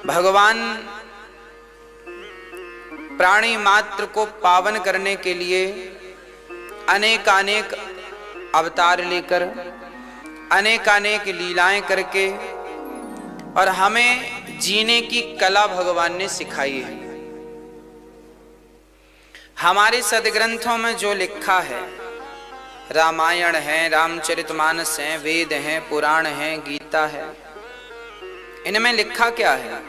भगवान प्राणी मात्र को पावन करने के लिए अनेकानेक अवतार लेकर अनेकानेक लीलाएं करके और हमें जीने की कला भगवान ने सिखाई है। हमारे सदग्रंथों में जो लिखा है, रामायण है, रामचरितमानस है, वेद हैं, पुराण हैं, गीता है, इनमें लिखा क्या है?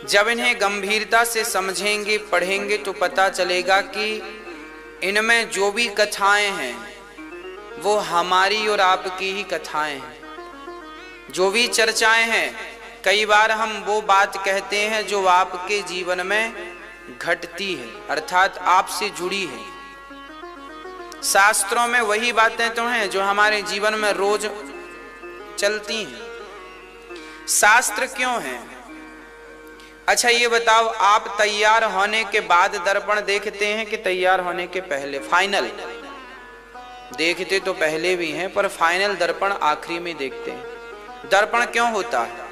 जब इन्हें गंभीरता से समझेंगे, पढ़ेंगे तो पता चलेगा कि इनमें जो भी कथाएं हैं वो हमारी और आपकी ही कथाएं हैं। जो भी चर्चाएं हैं, कई बार हम वो बात कहते हैं जो आपके जीवन में घटती है, अर्थात आपसे जुड़ी है। शास्त्रों में वही बातें तो हैं जो हमारे जीवन में रोज चलती हैं। शास्त्र क्यों हैं? अच्छा ये बताओ, आप तैयार होने के बाद दर्पण देखते हैं कि तैयार होने के पहले? फाइनल देखते तो पहले भी हैं, पर फाइनल दर्पण आखिरी में देखते हैं। दर्पण क्यों होता है?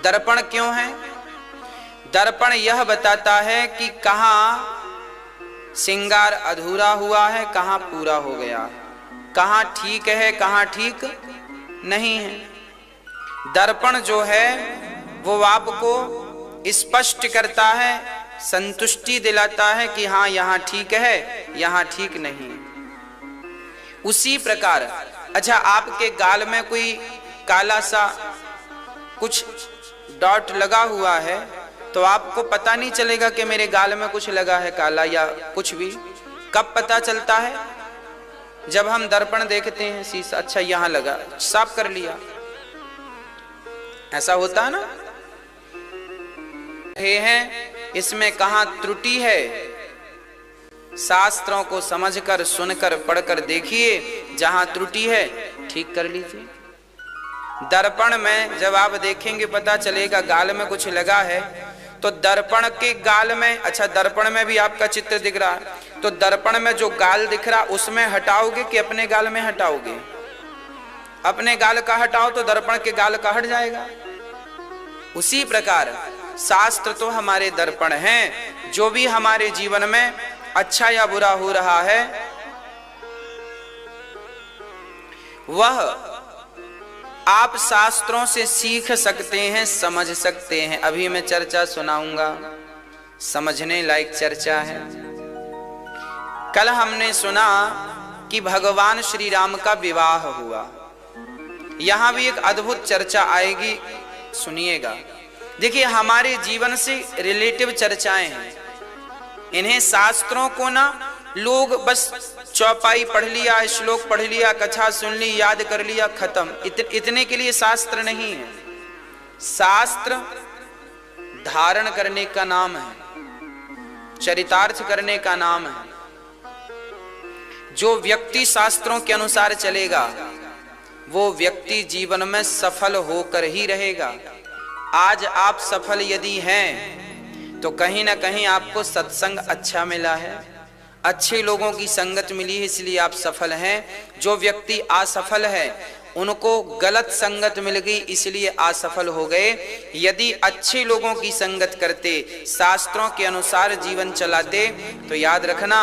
दर्पण क्यों है? दर्पण यह बताता है कि कहां श्रृंगार अधूरा हुआ है, कहां पूरा हो गया है, कहां ठीक है, कहां ठीक नहीं है। दर्पण जो है वो आपको स्पष्ट करता है, संतुष्टि दिलाता है कि हाँ यहां ठीक है, यहां ठीक नहीं। उसी प्रकार अच्छा, आपके गाल में कोई काला सा कुछ डॉट लगा हुआ है तो आपको पता नहीं चलेगा कि मेरे गाल में कुछ लगा है काला या कुछ भी। कब पता चलता है? जब हम दर्पण देखते हैं शीशा, अच्छा यहां लगा, साफ कर लिया, ऐसा होता है ना। ये है इसमें कहां त्रुटि है, शास्त्रों को समझकर, सुनकर, पढ़कर देखिए, जहां त्रुटि है ठीक कर लीजिए। दर्पण में जब आप देखेंगे पता चलेगा गाल में कुछ लगा है, तो दर्पण के गाल में, अच्छा दर्पण में भी आपका चित्र दिख रहा है, तो दर्पण में जो गाल दिख रहा उसमें हटाओगे कि अपने गाल में हटाओगे? अपने गाल का हटाओ तो दर्पण के गाल का हट जाएगा। उसी प्रकार शास्त्र तो हमारे दर्पण हैं। जो भी हमारे जीवन में अच्छा या बुरा हो रहा है वह आप शास्त्रों से सीख सकते हैं, समझ सकते हैं। अभी मैं चर्चा सुनाऊंगा, समझने लायक चर्चा है। कल हमने सुना कि भगवान श्री राम का विवाह हुआ। यहां भी एक अद्भुत चर्चा आएगी, सुनिएगा। देखिए हमारे जीवन से रिलेटिव चर्चाएं हैं। इन्हें शास्त्रों को ना लोग बस चौपाई पढ़ लिया, श्लोक पढ़ लिया, कथा सुन ली, याद कर लिया, खत्म, इतने के लिए शास्त्र नहीं है। शास्त्र धारण करने का नाम है, चरितार्थ करने का नाम है। जो व्यक्ति शास्त्रों के अनुसार चलेगा वो व्यक्ति जीवन में सफल होकर ही रहेगा। आज आप सफल यदि हैं तो कहीं ना कहीं आपको सत्संग अच्छा मिला है, अच्छे लोगों की संगत मिली है, इसलिए आप सफल हैं। जो व्यक्ति असफल है उनको गलत संगत मिल गई, इसलिए असफल हो गए। यदि अच्छे लोगों की संगत करते, शास्त्रों के अनुसार जीवन चलाते, तो याद रखना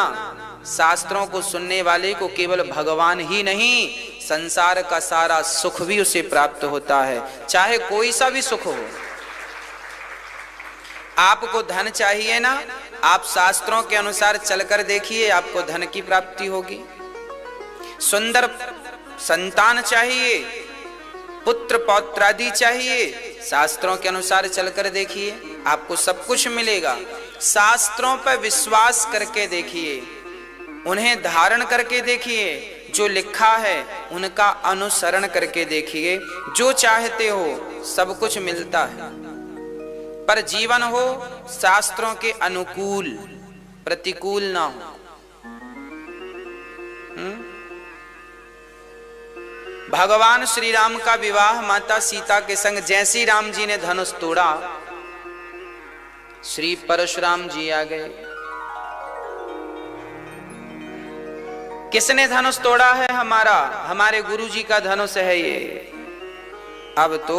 शास्त्रों को सुनने वाले को केवल भगवान ही नहीं, संसार का सारा सुख भी उसे प्राप्त होता है, चाहे कोई सा भी सुख हो। आपको धन चाहिए ना, आप शास्त्रों के अनुसार चलकर देखिए, आपको धन की प्राप्ति होगी। सुंदर संतान चाहिए, पुत्र पौत्रादि चाहिए, शास्त्रों के अनुसार चलकर देखिए, आपको सब कुछ मिलेगा। शास्त्रों पर विश्वास करके देखिए, उन्हें धारण करके देखिए, जो लिखा है उनका अनुसरण करके देखिए, जो चाहते हो सब कुछ मिलता है। पर जीवन हो शास्त्रों के अनुकूल, प्रतिकूल ना हो। भगवान श्री राम का विवाह माता सीता के संग, जैसे राम जी ने धनुष तोड़ा, श्री परशुराम जी आ गए। किसने धनुष तोड़ा है? हमारे गुरु जी का धनुष है ये। अब तो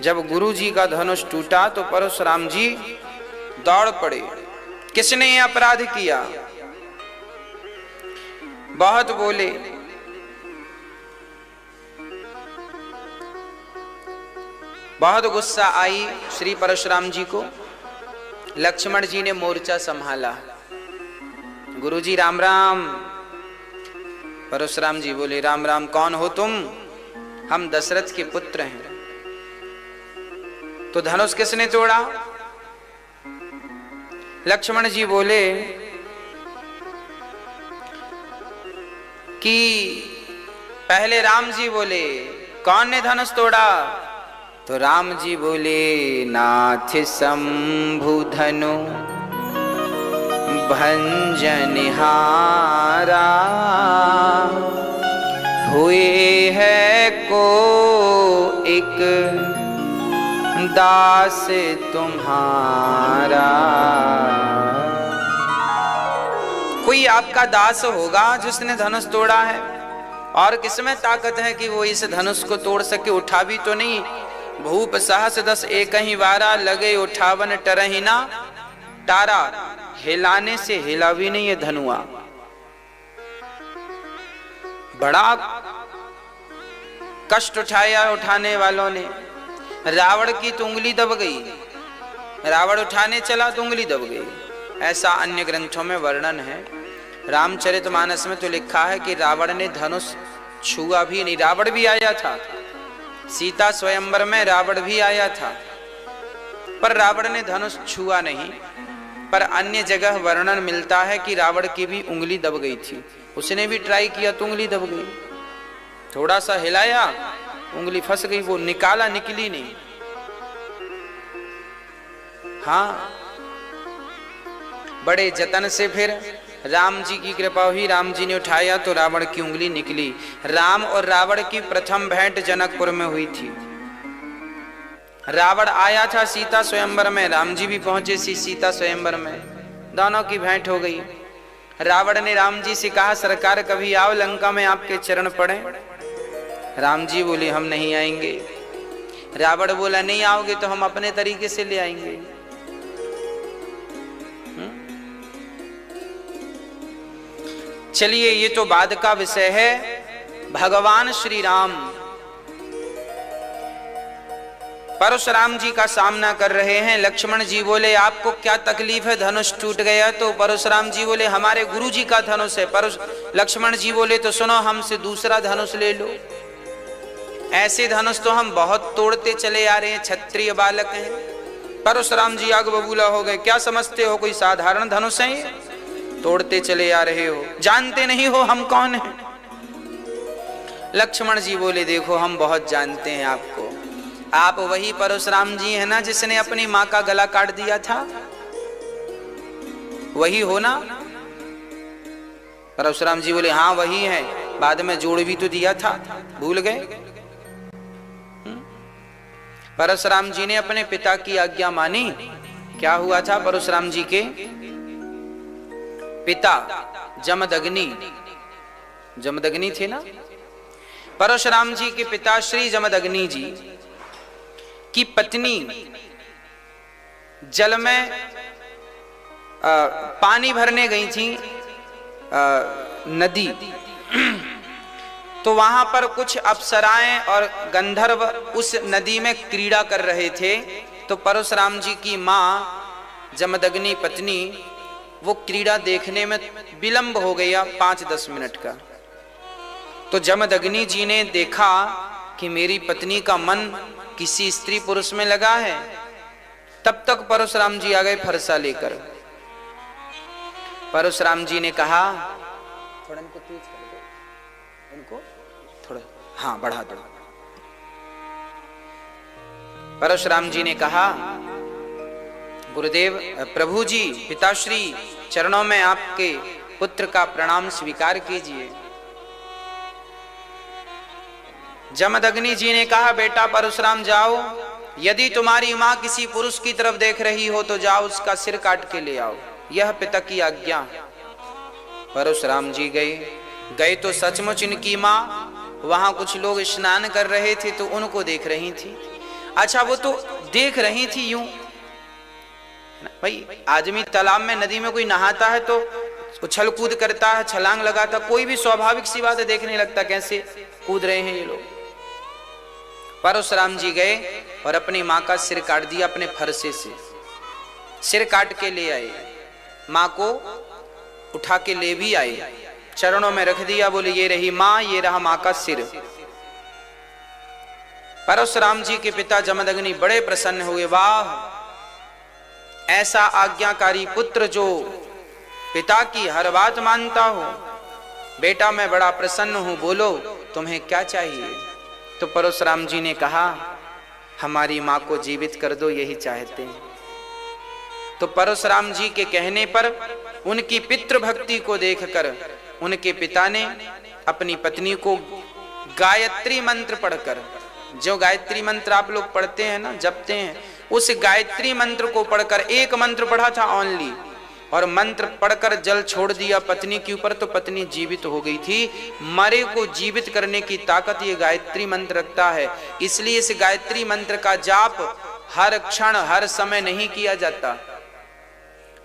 जब गुरु जी का धनुष टूटा तो परशुराम जी दौड़ पड़े। किसने ये अपराध किया? बहुत बोले। बहुत गुस्सा आई श्री परशुराम जी को। लक्ष्मण जी ने मोर्चा संभाला। गुरुजी राम राम। परशुराम जी बोले राम राम। कौन हो तुम? हम दशरथ के पुत्र हैं। तो धनुष किसने तोड़ा? लक्ष्मण जी बोले कि पहले राम जी बोले कौन ने धनुष तोड़ा? तो राम जी बोले नाथ शंभु धनु भंजनिहारा हुए है को एक दास तुम्हारा। कोई आपका दास होगा जिसने धनुष तोड़ा है, और किसमें ताकत है कि वो इस धनुष को तोड़ सके? उठा भी तो नहीं। भूप सहस 10 एक ही वारा लगे उठावन टरहिना तारा। हिलाने से हिला भी नहीं ये धनुआ। बड़ा कष्ट उठाया उठाने वालों ने। रावण की तो उंगली दब गई। रावण उठाने चला तो उंगली दब गई। ऐसा अन्य ग्रंथों में वर्णन है। रामचरितमानस में तो लिखा है कि रावण ने धनुष छुआ भी नहीं। रावण भी आया था सीता स्वयंवर में, रावण भी आया था, पर रावण ने धनुष छुआ नहीं। पर अन्य जगह वर्णन मिलता है कि रावण की भी उंगली दब गई थी। उसने भी ट्राई किया तो उंगली दब गई। थोड़ा सा हिलाया उंगली फंस गई, वो निकाला निकली नहीं। हाँ, बड़े जतन से फिर राम जी की कृपा हुई। राम जी ने उठाया तो रावण की उंगली निकली। राम और रावण की प्रथम भेंट जनकपुर में हुई थी। रावण आया था सीता स्वयंवर में, राम जी भी पहुंचे सीता स्वयंवर में। दोनों की भेंट हो गई। रावण ने राम जी से कहा सरकार कभी आओ लंका में आपके चरण पड़े। राम जी बोले हम नहीं आएंगे। रावण बोला नहीं आओगे तो हम अपने तरीके से ले आएंगे। चलिए, ये तो बाद का विषय है। भगवान श्री राम परशुराम जी का सामना कर रहे हैं। लक्ष्मण जी बोले आपको क्या तकलीफ है? धनुष टूट गया। तो परशुराम जी बोले हमारे गुरु जी का धनुष है। लक्ष्मण जी बोले तो सुनो, हमसे दूसरा धनुष ले लो। ऐसे धनुष तो हम बहुत तोड़ते चले आ रहे हैं, क्षत्रिय बालक हैं। परशुराम जी आग बबूला हो गए। क्या समझते हो कोई साधारण धनुष है? तोड़ते चले आ रहे हो, जानते नहीं हो हम कौन हैं? लक्ष्मण जी बोले देखो हम बहुत जानते हैं आपको। आप वही परशुराम जी है ना जिसने अपनी मां का गला काट दिया था? वही हो ना? परशुराम जी बोले हाँ वही है। बाद में जोड़ भी तो दिया था, भूल गए? परशुराम जी ने अपने पिता की आज्ञा मानी। क्या हुआ था? परशुराम जी के पिता जमदग्नि थे ना। परशुराम जी के पिता श्री जमदग्नि जी की पत्नी जल में पानी भरने गई थी नदी। तो वहां पर कुछ अप्सराएं और गंधर्व उस नदी में क्रीड़ा कर रहे थे। तो परशुराम जी की मां जमदग्नि पत्नी वो क्रीड़ा देखने में विलंब हो गया 5-10 मिनट का। तो जमदग्नि जी ने देखा कि मेरी पत्नी का मन किसी स्त्री पुरुष में लगा है। तब तक परशुराम जी आ गए फरसा लेकर। परशुराम जी ने कहा थोड़ा इनको तेज कर दो, इनको थोड़ा हाँ बढ़ा दो। परशुराम जी ने कहा गुरुदेव प्रभु जी पिताश्री चरणों में आपके पुत्र का प्रणाम स्वीकार कीजिए। जमदग्नि जी ने कहा बेटा परशुराम जाओ, यदि तुम्हारी मां किसी पुरुष की तरफ देख रही हो तो जाओ उसका सिर काट के ले आओ, यह पिता की आज्ञा। परशुराम जी गए तो सचमुच इनकी मां वहां कुछ लोग स्नान कर रहे थे तो उनको देख रही थी। अच्छा, वो तो देख रही थी यूं, भाई आदमी तालाब में नदी में कोई नहाता है तो उछल कूद करता है, छलांग लगाता, कोई भी स्वाभाविक सी बात है, देखने लगता कैसे कूद रहे हैं ये लोग। परशुराम जी गए और अपनी माँ का सिर काट दिया, अपने फरसे से सिर काट के ले आए, माँ को उठा के ले भी आए, चरणों में रख दिया, बोले ये रही माँ, ये रहा माँ का सिर। परशुराम जी के पिता जमदग्नि बड़े प्रसन्न हुए, वाह ऐसा आज्ञाकारी पुत्र जो पिता की हर बात मानता हो, बेटा मैं बड़ा प्रसन्न हूं, बोलो तुम्हें क्या चाहिए। तो परशुराम जी ने कहा हमारी मां को जीवित कर दो, यही चाहते हैं। तो परशुराम जी के कहने पर उनकी पितृभक्ति को देखकर उनके पिता ने अपनी पत्नी को गायत्री मंत्र पढ़कर, जो गायत्री मंत्र आप लोग पढ़ते हैं ना, जपते हैं, उस गायत्री मंत्र को पढ़कर, एक मंत्र पढ़ा था ओनली, और मंत्र पढ़कर जल छोड़ दिया पत्नी के ऊपर, तो पत्नी जीवित हो गई थी। मरे को जीवित करने की ताकत ये गायत्री मंत्र रखता है, इसलिए इस गायत्री मंत्र का जाप हर क्षण हर समय नहीं किया जाता,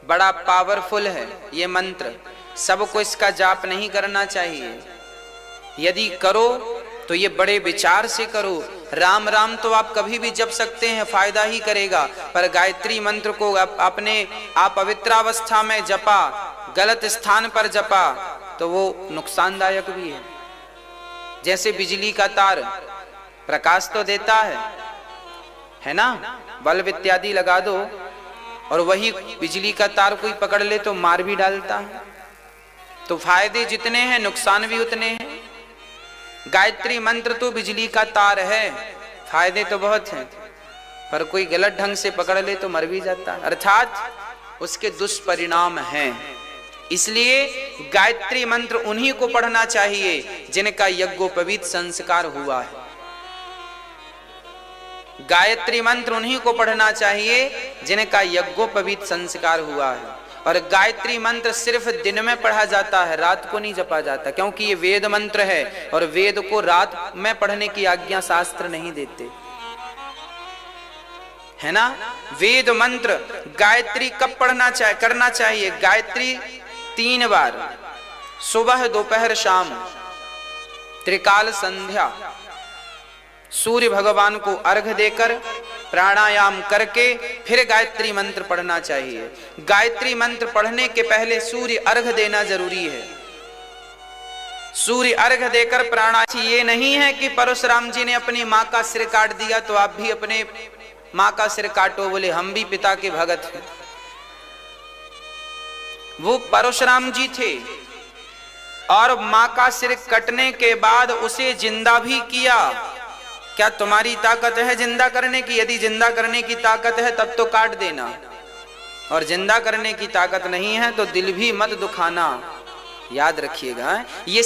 बड़ा पावरफुल है ये मंत्र, सबको इसका जाप नहीं करना चाहिए। यदि करो तो ये बड़े विचार से करो। राम राम तो आप कभी भी जप सकते हैं, फायदा ही करेगा, पर गायत्री मंत्र को अपने आप पवित्रावस्था में जपा, गलत स्थान पर जपा तो वो नुकसानदायक भी है। जैसे बिजली का तार प्रकाश तो देता है ना, बल्ब इत्यादि लगा दो और वही बिजली का तार कोई पकड़ ले तो मार भी डालता है। तो फायदे जितने हैं नुकसान भी उतने हैं। गायत्री मंत्र तो बिजली का तार है, फायदे तो बहुत हैं, पर कोई गलत ढंग से पकड़ ले तो मर भी जाता है, अर्थात उसके दुष्परिणाम हैं। इसलिए गायत्री मंत्र उन्हीं को पढ़ना चाहिए जिनका यज्ञोपवीत संस्कार हुआ है। गायत्री मंत्र उन्हीं को पढ़ना चाहिए जिनका यज्ञोपवीत संस्कार हुआ है। और गायत्री मंत्र सिर्फ दिन में पढ़ा जाता है, रात को नहीं जपा जाता, क्योंकि ये वेद मंत्र है और वेद को रात में पढ़ने की आज्ञा शास्त्र नहीं देते, है ना। वेद मंत्र गायत्री कब पढ़ना चाहिए, करना चाहिए? गायत्री 3 बार, सुबह दोपहर शाम, त्रिकाल संध्या, सूर्य भगवान को अर्घ देकर प्राणायाम करके फिर गायत्री मंत्र पढ़ना चाहिए। गायत्री मंत्र पढ़ने के पहले सूर्य अर्घ देना जरूरी है। सूर्य अर्घ देकर प्राणायाम, ये नहीं है कि परशुराम जी ने अपनी माँ का सिर काट दिया तो आप भी अपने माँ का सिर काटो, बोले हम भी पिता के भगत हैं। वो परशुराम जी थे और माँ का सिर कटने के बाद उसे जिंदा भी किया। क्या तुम्हारी ताकत है जिंदा करने की? यदि जिंदा करने की ताकत है तब तो काट देना, और जिंदा करने की ताकत नहीं है तो दिल भी मत दुखाना, याद रखिएगा। ये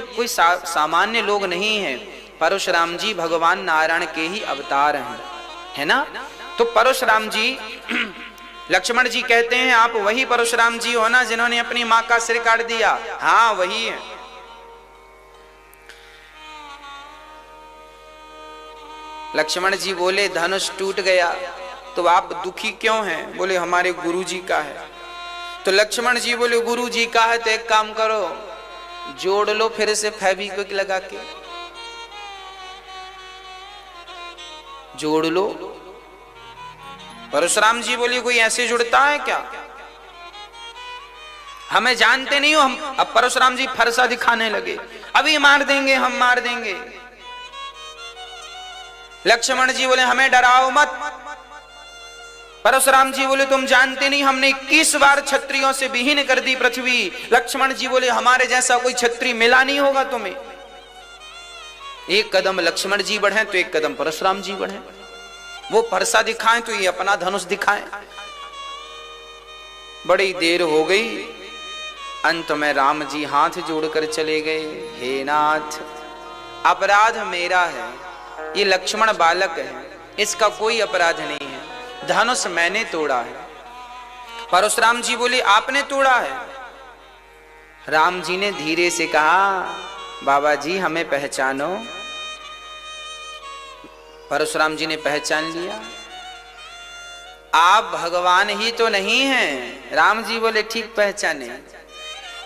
कोई सामान्य लोग नहीं हैं, परशुराम जी भगवान नारायण के ही अवतार हैं, है ना। तो परशुराम जी लक्ष्मण जी कहते हैं आप वही परशुराम जी हो ना जिन्होंने अपनी माँ का सिर काट दिया? हाँ वही है। लक्ष्मण जी बोले धनुष टूट गया तो आप दुखी क्यों हैं? बोले हमारे गुरु जी का है। तो लक्ष्मण जी बोले गुरु जी का है तो एक काम करो, जोड़ लो फिर से फेविक्विक लगा के, जोड़ लो। परशुराम जी बोले कोई ऐसे जुड़ता है क्या? हमें जानते नहीं हो हम। अब परशुराम जी फरसा दिखाने लगे, अभी मार देंगे, हम मार देंगे। लक्ष्मण जी बोले हमें डराओ मत। परशुराम जी बोले तुम जानते नहीं हमने 21 बार क्षत्रियों से विहीन कर दी पृथ्वी। लक्ष्मण जी बोले हमारे जैसा कोई क्षत्रिय मिला नहीं होगा तुम्हें। एक कदम लक्ष्मण जी बढ़े तो एक कदम परशुराम जी बढ़े, वो फरसा दिखाएं तो ये अपना धनुष दिखाएं। बड़ी देर हो गई, अंत में राम जी हाथ जोड़कर चले गए, हे नाथ अपराध मेरा है, ये लक्ष्मण बालक है, इसका कोई अपराध नहीं है, धनुष मैंने तोड़ा है। परशुराम जी बोले आपने तोड़ा है? राम जी ने धीरे से कहा बाबा जी हमें पहचानो। परशुराम जी ने पहचान लिया, आप भगवान ही तो नहीं हैं। राम जी बोले ठीक पहचाने।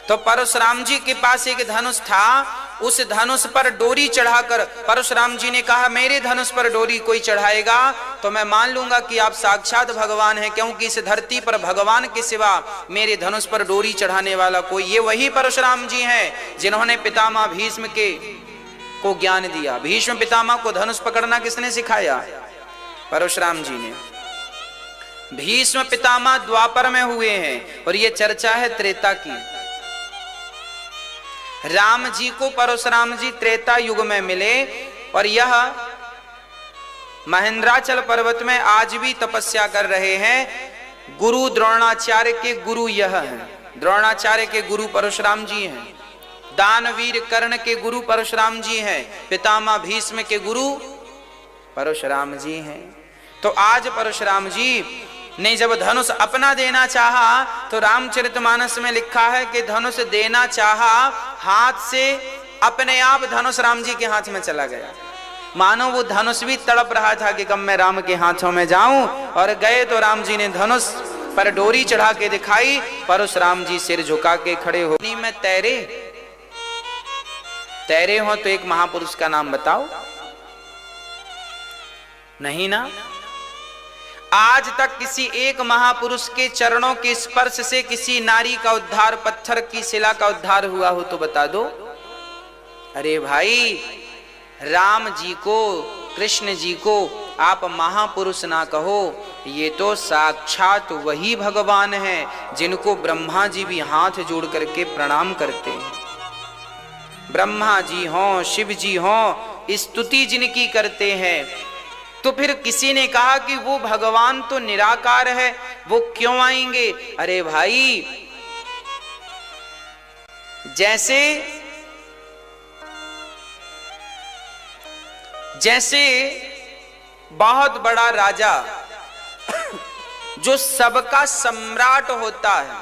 तो परशुराम जी के पास एक धनुष था, उस धनुष पर डोरी चढ़ाकर परशुराम जी ने कहा मेरे धनुष पर डोरी कोई चढ़ाएगा तो मैं मान लूंगा कि आप साक्षात भगवान हैं, क्योंकि इस धरती पर भगवान के सिवा मेरे धनुष पर डोरी चढ़ाने वाला कोई, ये वही परशुराम जी हैं जिन्होंने पितामह भीष्म को ज्ञान दिया। भीष्म पितामह को धनुष पकड़ना किसने सिखाया? परशुराम जी ने। भीष्म पितामह द्वापर में हुए हैं और ये चर्चा है त्रेता की। राम जी को परशुराम जी त्रेता युग में मिले और यह महेंद्राचल पर्वत में आज भी तपस्या कर रहे हैं। गुरु द्रोणाचार्य के गुरु यह हैं, द्रोणाचार्य के गुरु परशुराम जी हैं, दानवीर कर्ण के गुरु परशुराम जी हैं, पितामह भीष्म के गुरु परशुराम जी हैं। तो आज परशुराम जी ने जब धनुष अपना देना चाहा तो रामचरितमानस में लिखा है कि धनुष देना चाहा, हाथ से अपने आप धनुष राम जी के हाथ में चला गया। मानो वो धनुष भी तड़प रहा था कि कब मैं राम के हाथों में जाऊं, और गए तो राम जी ने धनुष पर डोरी चढ़ा के दिखाई। परशुराम जी सिर झुका के खड़े हो, में तैरे हो तो एक महापुरुष का नाम बताओ। नहीं ना, आज तक किसी एक महापुरुष के चरणों के स्पर्श से किसी नारी का उद्धार, पत्थर की शिला का उद्धार हुआ हो तो बता दो। अरे भाई, राम जी को, कृष्ण जी को आप महापुरुष ना कहो, ये तो साक्षात वही भगवान हैं जिनको ब्रह्मा जी भी हाथ जोड़ करके प्रणाम करते हैं। ब्रह्मा जी हों, शिव जी हों, स्तुति जिनकी करते हैं। तो फिर किसी ने कहा कि वो भगवान तो निराकार है, वो क्यों आएंगे? अरे भाई, जैसे बहुत बड़ा राजा जो सबका सम्राट होता है,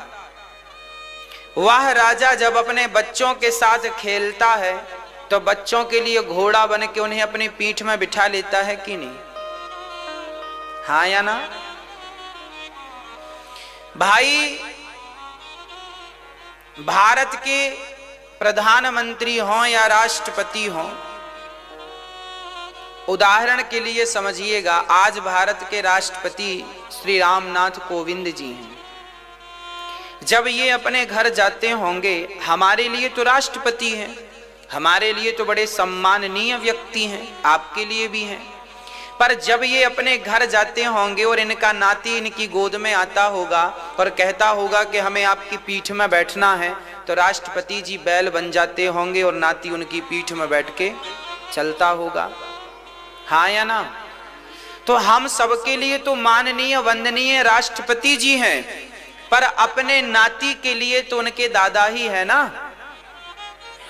वह राजा जब अपने बच्चों के साथ खेलता है तो बच्चों के लिए घोड़ा बन के उन्हें अपनी पीठ में बिठा लेता है कि नहीं? हाँ या ना? भाई, भारत के प्रधानमंत्री हों या राष्ट्रपति हों, उदाहरण के लिए समझिएगा, आज भारत के राष्ट्रपति श्री रामनाथ कोविंद जी हैं। जब ये अपने घर जाते होंगे, हमारे लिए तो राष्ट्रपति हैं, हमारे लिए तो बड़े सम्माननीय व्यक्ति हैं, आपके लिए भी हैं, पर जब ये अपने घर जाते होंगे और इनका नाती इनकी गोद में आता होगा और कहता होगा कि हमें आपकी पीठ में बैठना है, तो राष्ट्रपति जी बैल बन जाते होंगे और नाती उनकी पीठ में बैठ के चलता होगा। हाँ या ना? तो हम सबके लिए तो माननीय वंदनीय राष्ट्रपति जी हैं, पर अपने नाती के लिए तो उनके दादा ही है ना।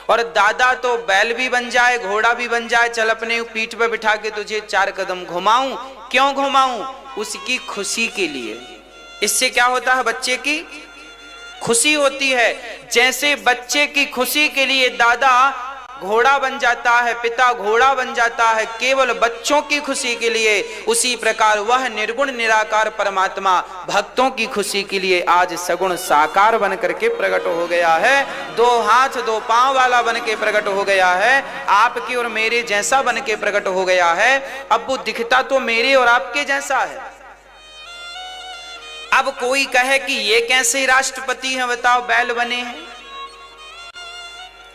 और दादा तो बैल भी बन जाए, घोड़ा भी बन जाए, चल अपने पीठ पे बिठा के तुझे 4 कदम घुमाऊं। क्यों घुमाऊं? उसकी खुशी के लिए। इससे क्या होता है? बच्चे की खुशी होती है। जैसे बच्चे की खुशी के लिए दादा घोड़ा बन जाता है, पिता घोड़ा बन जाता है केवल बच्चों की खुशी के लिए, उसी प्रकार वह निर्गुण निराकार परमात्मा भक्तों की खुशी के लिए आज सगुण साकार बन करके प्रकट हो गया है। 2 हाथ 2 पांव वाला बन के प्रकट हो गया है, आपके और मेरे जैसा बन के प्रकट हो गया है। अब वो दिखता तो मेरे और आपके जैसा है। अब कोई कहे कि ये कैसे राष्ट्रपति हैं बताओ, बैल बने हैं,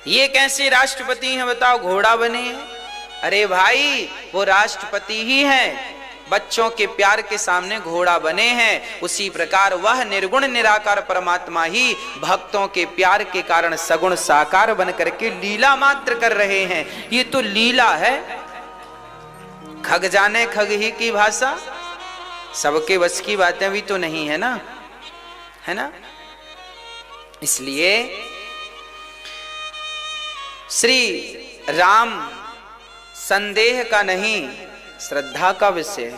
ये कैसे राष्ट्रपति हैं बताओ, घोड़ा बने हैं। अरे भाई, वो राष्ट्रपति ही हैं, बच्चों के प्यार के सामने घोड़ा बने हैं। उसी प्रकार वह निर्गुण निराकार परमात्मा ही भक्तों के प्यार के कारण सगुण साकार बन करके लीला मात्र कर रहे हैं। ये तो लीला है। खग जाने खग ही की भाषा, सबके बस की बातें भी तो नहीं है ना, है ना। इसलिए श्री राम संदेह का नहीं, श्रद्धा का विषय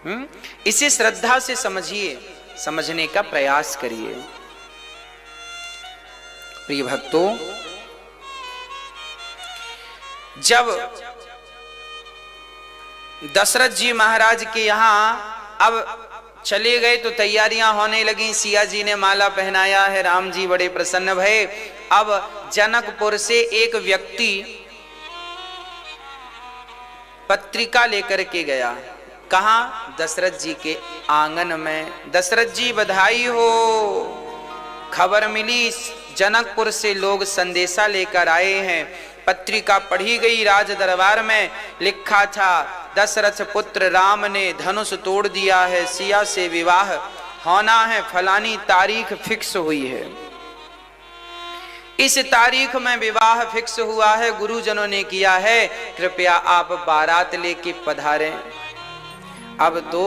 है। इसे श्रद्धा से समझिए, समझने का प्रयास करिए। प्रिय भक्तों, जब दशरथ जी महाराज के यहां अब चले गए तो तैयारियां होने लगी। सिया जी ने माला पहनाया है, राम जी बड़े प्रसन्न भये। अब जनकपुर से एक व्यक्ति पत्रिका लेकर के गया। कहां? दशरथ जी के आंगन में। दशरथ जी बधाई हो, खबर मिली, जनकपुर से लोग संदेशा लेकर आए हैं। पत्रिका पढ़ी गई राज दरबार में, लिखा था दशरथ पुत्र राम ने धनुष तोड़ दिया है, सिया से विवाह होना है, फलानी तारीख फिक्स हुई है, इस तारीख में विवाह फिक्स हुआ है, गुरुजनों ने किया है, कृपया आप बारात लेके पधारें। अब तो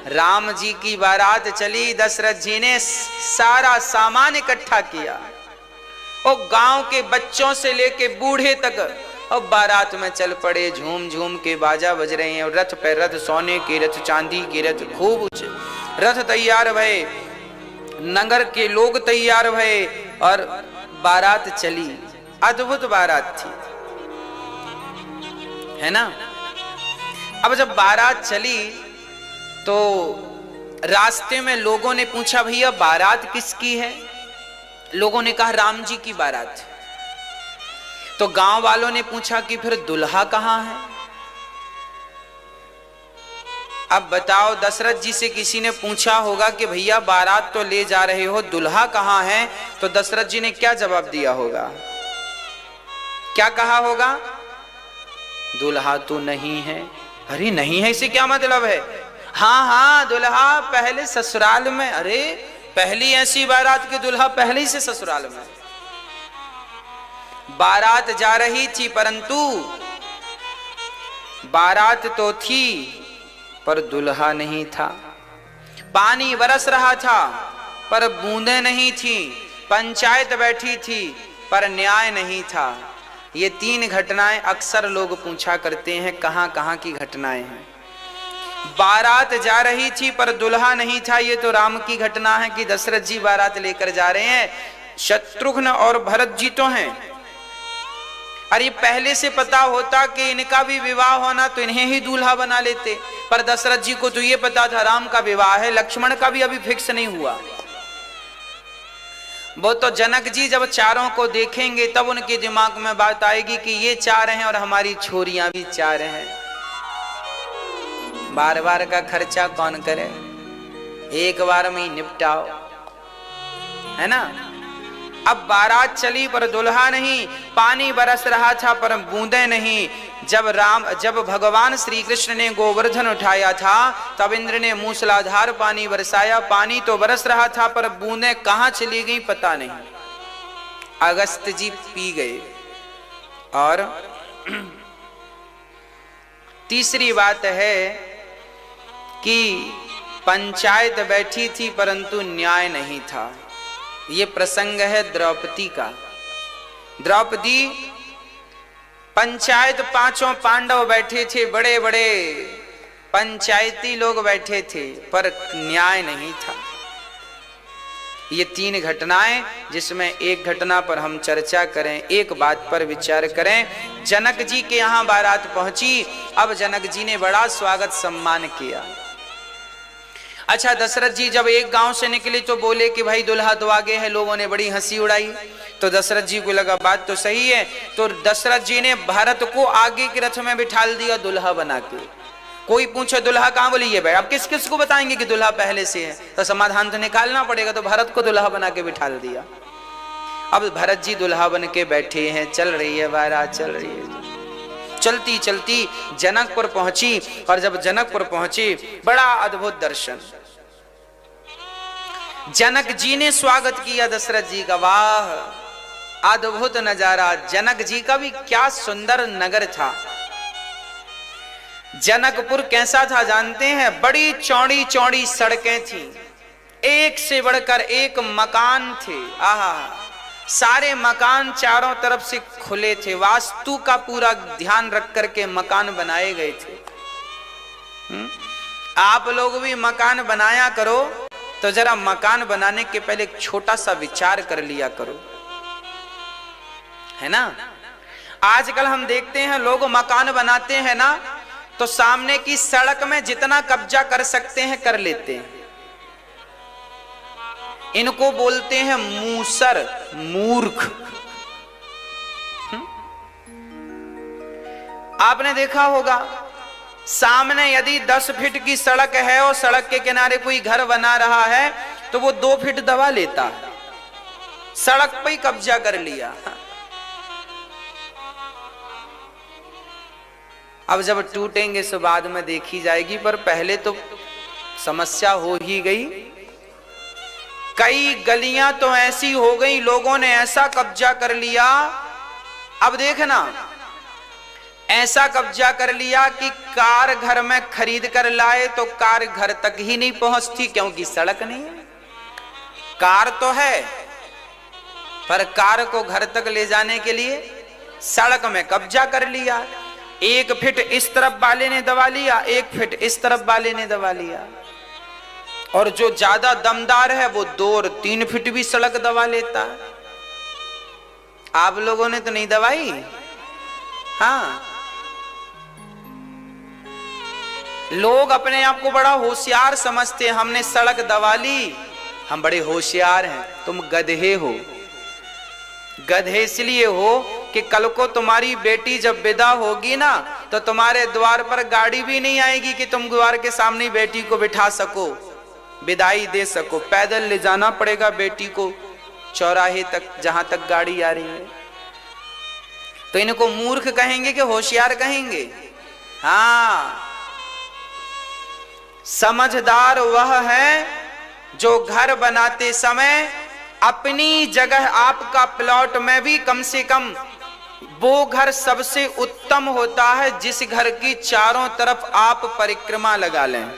राम जी की बारात चली। दशरथ जी ने सारा सामान इकट्ठा किया और गांव के बच्चों से लेके बूढ़े तक अब बारात में चल पड़े। झूम झूम के बाजा बज रहे हैं और रथ पे रथ, सोने के रथ, चांदी के रथ, खूब रथ तैयार भये, नगर के लोग तैयार भये और बारात चली। अद्भुत बारात थी, है ना। अब जब बारात चली तो रास्ते में लोगों ने पूछा, भैया बारात किसकी है? लोगों ने कहा राम जी की बारात। तो गांव वालों ने पूछा कि फिर दुल्हा कहां है? अब बताओ, दशरथ जी से किसी ने पूछा होगा कि भैया बारात तो ले जा रहे हो, दुल्हा कहां है? तो दशरथ जी ने क्या जवाब दिया होगा? क्या कहा होगा? दुल्हा तो नहीं है। अरे नहीं है, इसे क्या मतलब है? हाँ हाँ, दुल्हा पहले ससुराल में। अरे पहली ऐसी बारात के दुल्हा पहले ही से ससुराल में। बारात जा रही थी, परंतु बारात तो थी पर दुल्हा नहीं था। पानी बरस रहा था पर बूंदें नहीं थी। पंचायत बैठी थी पर न्याय नहीं था। ये तीन घटनाएं अक्सर लोग पूछा करते हैं, कहां कहां की घटनाएं हैं। बारात जा रही थी पर दुल्हा नहीं था, ये तो राम की घटना है कि दशरथ जी बारात लेकर जा रहे हैं। शत्रुघ्न और भरत जी तो हैं। अरे पहले से पता होता कि इनका भी विवाह होना तो इन्हें ही दूल्हा बना लेते, पर दशरथ जी को तो ये पता था राम का विवाह है, लक्ष्मण का भी अभी फिक्स नहीं हुआ। वो तो जनक जी जब चारों को देखेंगे तब उनके दिमाग में बात आएगी कि ये चार हैं और हमारी छोरियां भी चार हैं। बार बार का खर्चा कौन करे, एक बार में ही निपटाओ, है ना। अब बारात चली पर दुल्हा नहीं, पानी बरस रहा था पर बूंदें नहीं। जब भगवान श्री कृष्ण ने गोवर्धन उठाया था तब इंद्र ने मूसलाधार पानी बरसाया। पानी तो बरस रहा था पर बूंदें कहां चली गई पता नहीं। अगस्त जी पी गए। और तीसरी बात है कि पंचायत बैठी थी परंतु न्याय नहीं था। ये प्रसंग है द्रौपदी का। द्रौपदी, पंचायत पांचों पांडव बैठे थे, बड़े बड़े पंचायती लोग बैठे थे पर न्याय नहीं था। ये तीन घटनाएं, जिसमें एक घटना पर हम चर्चा करें, एक बात पर विचार करें। जनक जी के यहां बारात पहुंची। अब जनक जी ने बड़ा स्वागत सम्मान किया। अच्छा, दशरथ जी जब एक गांव से निकले तो बोले कि भाई दुल्हा तो आगे है। लोगों ने बड़ी हंसी उड़ाई। तो दशरथ जी को लगा बात तो सही है, तो दशरथ जी ने भरत को आगे के रथ में बिठाल दिया दुल्हा बना के। कोई पूछे दुल्हा कहां, बोली ये भाई। अब किस किस को बताएंगे कि दुल्हा पहले से है, तो समाधान तो निकालना पड़ेगा। तो भरत को दुल्हा बना के बिठाल दिया। अब भरत जी दुल्हा बन के बैठे हैं, चल रही है बारात, चल रही है। चलती चलती जनकपुर पहुंची। और जब जनकपुर पहुंची, बड़ा अद्भुत दर्शन। जनक जी ने स्वागत किया दशरथ जी का। वाह, अद्भुत नजारा। जनक जी का भी क्या सुंदर नगर था। जनकपुर कैसा था जानते हैं? बड़ी चौड़ी चौड़ी सड़कें थी, एक से बढ़कर एक मकान थे। आहा, सारे मकान चारों तरफ से खुले थे। वास्तु का पूरा ध्यान रख करके मकान बनाए गए थे। आप लोग भी मकान बनाया करो तो जरा मकान बनाने के पहले एक छोटा सा विचार कर लिया करो, है ना। आजकल हम देखते हैं लोग मकान बनाते हैं ना, तो सामने की सड़क में जितना कब्जा कर सकते हैं कर लेते हैं। इनको बोलते हैं मूसर, मूर्ख। आपने देखा होगा सामने यदि 10 फीट की सड़क है और सड़क के किनारे कोई घर बना रहा है तो वो 2 फीट दबा लेता है, सड़क पे ही कब्जा कर लिया। अब जब टूटेंगे सो बाद में देखी जाएगी, पर पहले तो समस्या हो ही गई। कई गलियां तो ऐसी हो गई, लोगों ने ऐसा कब्जा कर लिया। अब देखना, ऐसा कब्जा कर लिया कि कार घर में खरीद कर लाए तो कार घर तक ही नहीं पहुंचती, क्योंकि सड़क नहीं है। कार तो है पर कार को घर तक ले जाने के लिए सड़क में कब्जा कर लिया। 1 फीट इस तरफ वाले ने दबा लिया, 1 फीट इस तरफ वाले ने दबा लिया, और जो ज्यादा दमदार है वो 2 और 3 फीट भी सड़क दबा लेता है। आप लोगों ने तो नहीं दबाई? हाँ, लोग अपने आप को बड़ा होशियार समझते हैं, हमने सड़क दबा ली, हम बड़े होशियार हैं। तुम गधे हो। गधे इसलिए हो कि कल को तुम्हारी बेटी जब विदा होगी ना, तो तुम्हारे द्वार पर गाड़ी भी नहीं आएगी कि तुम द्वार के सामने बेटी को बिठा सको, विदाई दे सको। पैदल ले जाना पड़ेगा बेटी को चौराहे तक, जहां तक गाड़ी आ रही है। तो इनको मूर्ख कहेंगे कि होशियार कहेंगे? हाँ, समझदार वह है जो घर बनाते समय अपनी जगह, आपका प्लॉट में भी कम से कम वो घर सबसे उत्तम होता है जिस घर की चारों तरफ आप परिक्रमा लगा लें।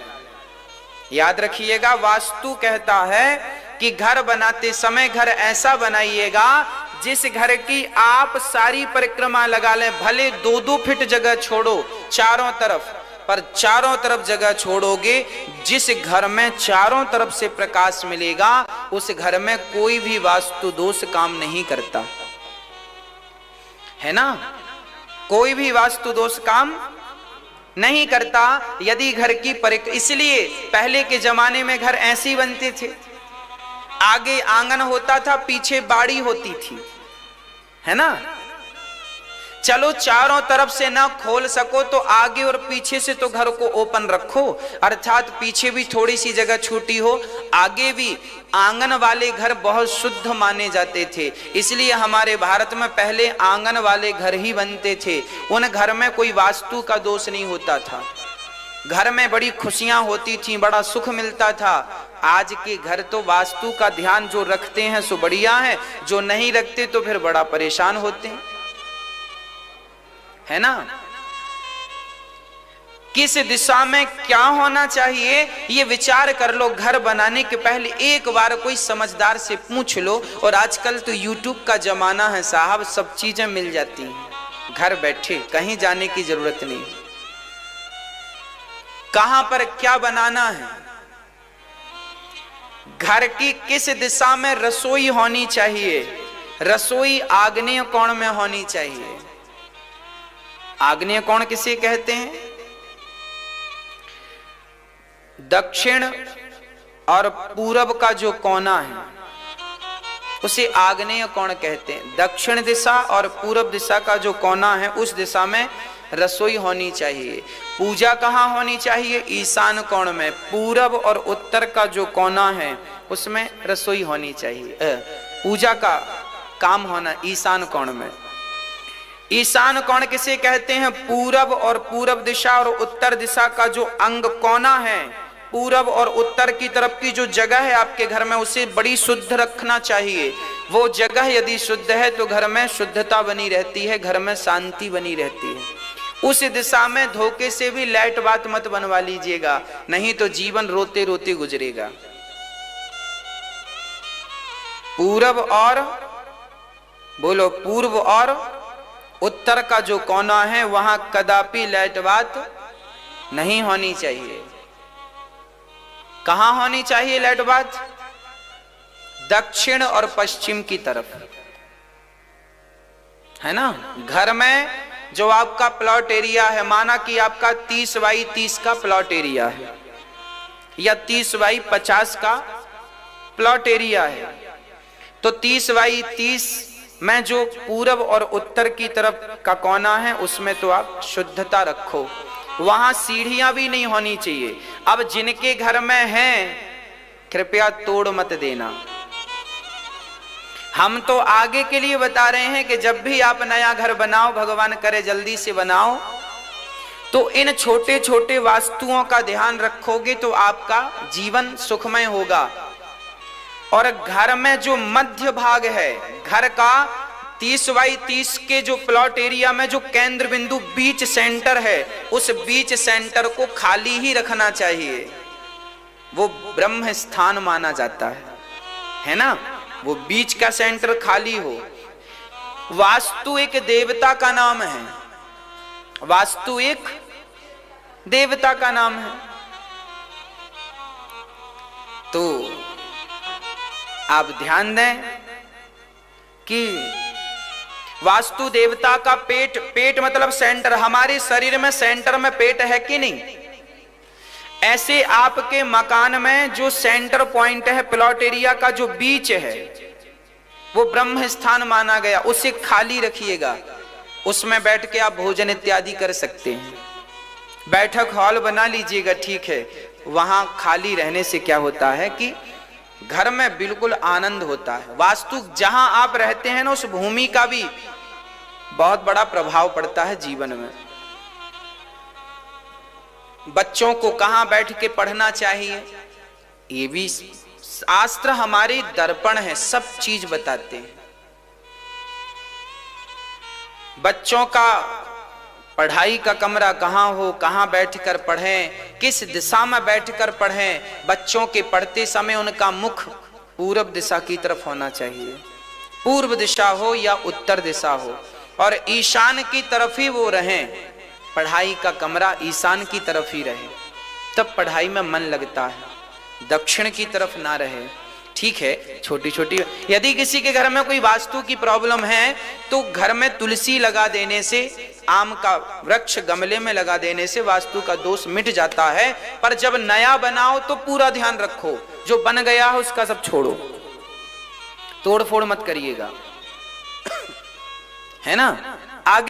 याद रखिएगा, वास्तु कहता है कि घर बनाते समय घर ऐसा बनाइएगा जिस घर की आप सारी परिक्रमा लगा लें। भले 2-2 फीट जगह छोड़ो चारों तरफ, पर चारों तरफ जगह छोड़ोगे, जिस घर में चारों तरफ से प्रकाश मिलेगा उस घर में कोई भी वास्तु दोष काम नहीं करता है ना। कोई भी वास्तु दोष काम नहीं करता यदि घर की इसलिए पहले के जमाने में घर ऐसे ही बनते थे, आगे आंगन होता था, पीछे बाड़ी होती थी, है ना। चलो चारों तरफ से ना खोल सको तो आगे और पीछे से तो घर को ओपन रखो, अर्थात पीछे भी थोड़ी सी जगह छूटी हो, आगे भी। आंगन वाले घर बहुत शुद्ध माने जाते थे, इसलिए हमारे भारत में पहले आंगन वाले घर ही बनते थे। उन घर में कोई वास्तु का दोष नहीं होता था, घर में बड़ी खुशियां होती थी, बड़ा सुख मिलता था। आज के घर तो वास्तु का ध्यान जो रखते हैं सो बढ़िया है, जो नहीं रखते तो फिर बड़ा परेशान होते हैं, है ना। किस दिशा में क्या होना चाहिए ये विचार कर लो। घर बनाने के पहले एक बार कोई समझदार से पूछ लो। और आजकल तो YouTube का जमाना है साहब, सब चीजें मिल जाती हैं घर बैठे, कहीं जाने की जरूरत नहीं। कहां पर क्या बनाना है, घर की किस दिशा में रसोई होनी चाहिए, रसोई आग्नेय कोण में होनी चाहिए। आग्नेय कोण किसे कहते हैं? दक्षिण और पूरब का जो कोना है उसे आग्नेय कोण कहते हैं। दक्षिण दिशा और पूरब दिशा का जो कोना है उस दिशा में रसोई होनी चाहिए। पूजा कहाँ होनी चाहिए? ईशान कोण में। पूरब और उत्तर का जो कोना है उसमें रसोई होनी चाहिए, पूजा का काम होना ईशान कोण में। ईशान कोण किसे कहते हैं? पूरब और पूरब दिशा और उत्तर दिशा का जो अंग कोना है, पूरब और उत्तर की तरफ की जो जगह है आपके घर में उसे बड़ी शुद्ध रखना चाहिए। वो जगह यदि शुद्ध है तो घर में शुद्धता बनी रहती है, घर में शांति बनी रहती है। उस दिशा में धोखे से भी लाइट बात मत बनवा लीजिएगा, नहीं तो जीवन रोते रोते गुजरेगा। पूरब और बोलो, पूर्व और उत्तर का जो कोना है वहां कदापि लाइट बात नहीं होनी चाहिए। कहां होनी चाहिए लाइट बात? दक्षिण और पश्चिम की तरफ, है ना। घर में जो आपका प्लॉट एरिया है, माना कि आपका 30 बाई 30 का प्लॉट एरिया है या 30 बाई 50 का प्लॉट एरिया है, तो 30 बाई 30 में जो पूरब और उत्तर की तरफ का कोना है उसमें तो आप शुद्धता रखो, वहां सीढ़ियां भी नहीं होनी चाहिए। अब जिनके घर में हैं कृपया तोड़ मत देना। हम तो आगे के लिए बता रहे हैं कि जब भी आप नया घर बनाओ, भगवान करे जल्दी से बनाओ, तो इन छोटे छोटे वास्तुओं का ध्यान रखोगे तो आपका जीवन सुखमय होगा। और घर में जो मध्य भाग है घर का 30 बाई 30 के जो प्लॉट एरिया में जो केंद्र बिंदु बीच सेंटर है, उस बीच सेंटर को खाली ही रखना चाहिए। वो ब्रह्म स्थान माना जाता है ना। वो बीच का सेंटर खाली हो। वास्तु एक देवता का नाम है, वास्तु एक देवता का नाम है। तो आप ध्यान दें कि वास्तु देवता का पेट, पेट मतलब सेंटर, हमारे शरीर में सेंटर में पेट है कि नहीं, ऐसे आपके मकान में जो सेंटर पॉइंट है प्लॉट एरिया का जो बीच है वो ब्रह्म स्थान माना गया, उसे खाली रखिएगा। उसमें बैठ के आप भोजन इत्यादि कर सकते हैं। बैठक हॉल बना लीजिएगा, ठीक है। वहां खाली रहने से क्या होता है कि घर में बिल्कुल आनंद होता है। वास्तु जहां आप रहते हैं ना, उस भूमि का भी बहुत बड़ा प्रभाव पड़ता है जीवन में। बच्चों को कहां बैठ के पढ़ना चाहिए, ये भी शास्त्र हमारे दर्पण है, सब चीज बताते हैं। बच्चों का पढ़ाई का कमरा कहां हो, कहां बैठकर पढ़ें, किस दिशा में बैठकर पढ़ें। बच्चों के पढ़ते समय उनका मुख पूरब दिशा की तरफ होना चाहिए, पूर्व दिशा हो या उत्तर दिशा हो, और ईशान की तरफ ही वो रहें। पढ़ाई का कमरा ईशान की तरफ ही रहे, तब पढ़ाई में मन लगता है, दक्षिण की तरफ ना रहे। ठीक है, छोटी छोटी, यदि किसी के घर में कोई वास्तु की प्रॉब्लम है तो घर में तुलसी लगा देने से, आम का वृक्ष गमले में लगा देने से वास्तु का दोष मिट जाता है। पर जब नया बनाओ तो पूरा ध्यान रखो, जो बन गया है उसका सब छोड़ो, तोड़ फोड़ मत करिएगा, है ना।